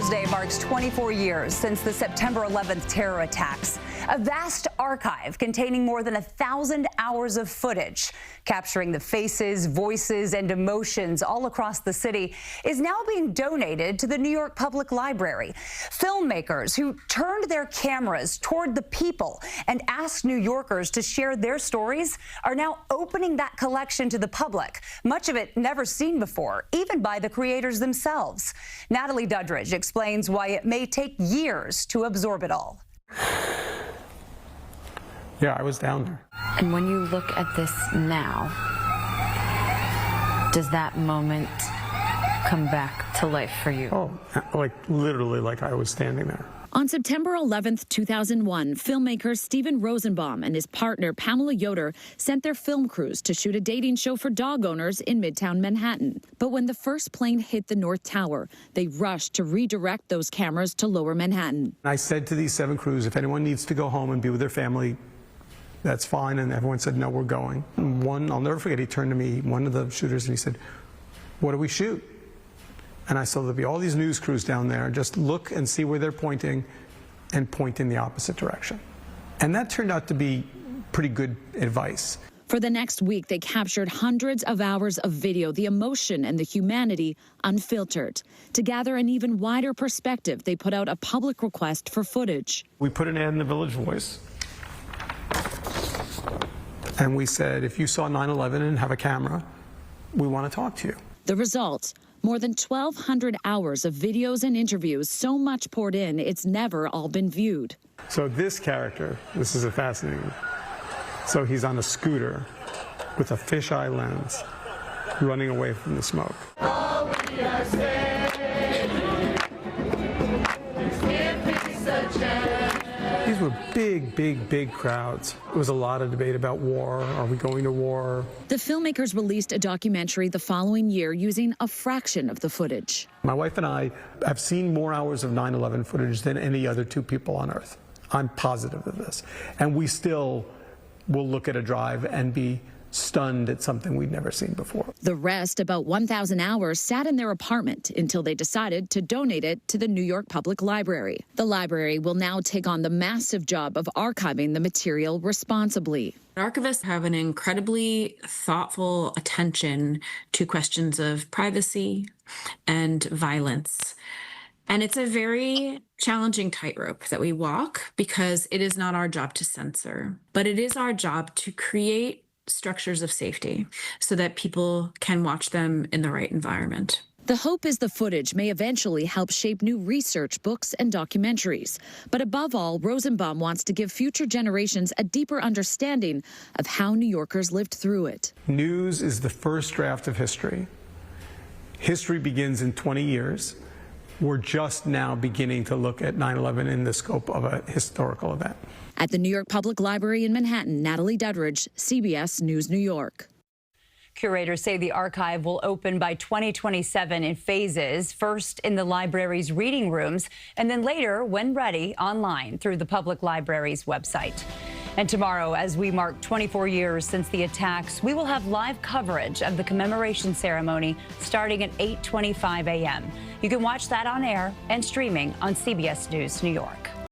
Thursday marks 24 years since the September 11th terror attacks. A vast archive containing more than 1,000 hours of footage, capturing the faces, voices, and emotions all across the city, is now being donated to the New York Public Library. Filmmakers who turned their cameras toward the people and asked New Yorkers to share their stories are now opening that collection to the public, much of it never seen before, even by the creators themselves. Natalie Duddridge explains why it may take years to absorb it all. Yeah, I was down there. And when you look at this now, does that moment come back to life for you? Oh, like literally like I was standing there. On September 11th, 2001, filmmaker Steven Rosenbaum and his partner Pamela Yoder sent their film crews to shoot a dating show for dog owners in Midtown Manhattan. But when the first plane hit the North Tower, they rushed to redirect those cameras to Lower Manhattan. I said to these 7 crews, if anyone needs to go home and be with their family, that's fine. And everyone said, no, we're going. And one, I'll never forget, he turned to me, one of the shooters, and he said, what do we shoot? And I said, there'll be all these news crews down there. Just look and see where they're pointing and point in the opposite direction. And that turned out to be pretty good advice. For the next week, they captured hundreds of hours of video, the emotion and the humanity unfiltered. To gather an even wider perspective, they put out a public request for footage. We put an ad in the Village Voice. And we said, if you saw 9/11 and have a camera, we want to talk to you. The result, more than 1,200 hours of videos and interviews, so much poured in, it's never all been viewed. So this character, this is a fascinating. So he's on a scooter with a fisheye lens, running away from the smoke. These were big crowds. There was a lot of debate about war. Are we going to war? The filmmakers released a documentary the following year using a fraction of the footage. My wife and I have seen more hours of 9/11 footage than any other 2 people on Earth. I'm positive of this. And we still will look at a drive and be stunned at something we'd never seen before. The rest, about 1,000 hours, sat in their apartment until they decided to donate it to the New York Public Library. The library will now take on the massive job of archiving the material responsibly. Archivists have an incredibly thoughtful attention to questions of privacy and violence. And it's a very challenging tightrope that we walk because it is not our job to censor, but it is our job to create structures of safety so that people can watch them in the right environment. The hope is the footage may eventually help shape new research, books, and documentaries. But above all, Rosenbaum wants to give future generations a deeper understanding of how New Yorkers lived through it. News is the first draft of history. History begins in 20 years. We're just now beginning to look at 9/11 in the scope of a historical event. At the New York Public Library in Manhattan, Natalie Duddridge, CBS News, New York. Curators say the archive will open by 2027 in phases, first in the library's reading rooms, and then later, when ready, online through the public library's website. And tomorrow, as we mark 24 years since the attacks, we will have live coverage of the commemoration ceremony starting at 8:25 a.m. You can watch that on air and streaming on CBS News New York.